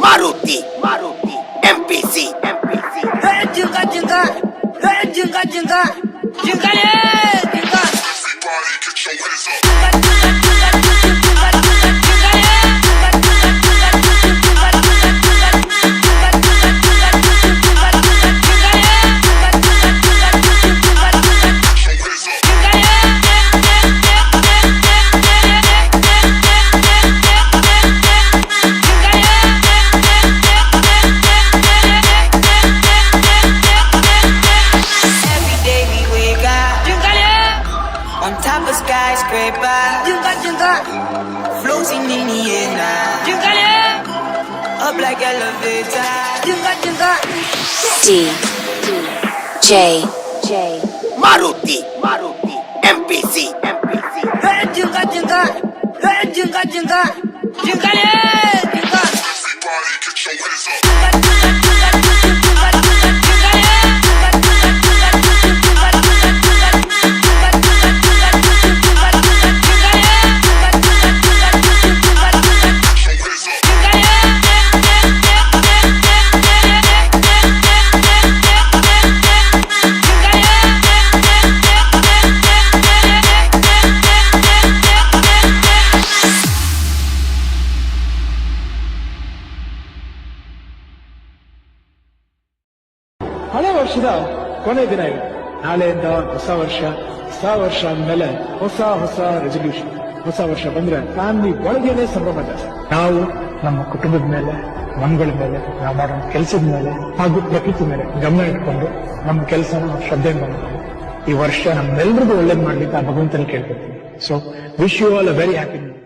Maruti, MPC. Hey, jinga jinga, hey, jinga jinga, jinga le, jinga. Everybody get your hands up. On top of skyscraper, Jinga jinga, floating in the air now, jinga le, up like elevator. jinga jinga. Maruti, MPC. Hey, jinga jinga, hey, jinga jinga, jinga le, jinga. Everybody get your hands up. ಹಳೆ ವರ್ಷದ ಕೊನೆ ದಿನ ಇದು. ನಾಳೆಯಿಂದ ಹೊಸ ವರ್ಷ ಅಂದಮೇಲೆ ಹೊಸ ರೆಸಲ್ಯೂಷನ್. ಹೊಸ ವರ್ಷ ಬಂದ್ರೆ ಫ್ಯಾಮಿಲಿ ಒಳಗೇನೆ ಸಂಭ್ರಮ ಜಾಸ್ತಿ. ನಾವು ನಮ್ಮ ಕುಟುಂಬದ ಮೇಲೆ, ಮನಗಳ ಮೇಲೆ, ನಾವು ಮಾಡೋ ಕೆಲಸದ ಮೇಲೆ ಹಾಗೂ ಪ್ರಕೃತಿ ಮೇಲೆ ಗಮನ ಇಟ್ಕೊಂಡು ನಮ್ಮ ಕೆಲಸನ ಶ್ರದ್ಧೆಯಿಂದ ಮಾಡ್ತೀವಿ. ಈ ವರ್ಷ ನಮ್ಮೆಲ್ಲರಿಗೂ ಒಳ್ಳೇದು ಮಾಡ್ಲಿಕ್ಕೆ ಆ ಭಗವಂತನ ಕೇಳ್ಕೊತೀವಿ. So wish you all a very happy new year.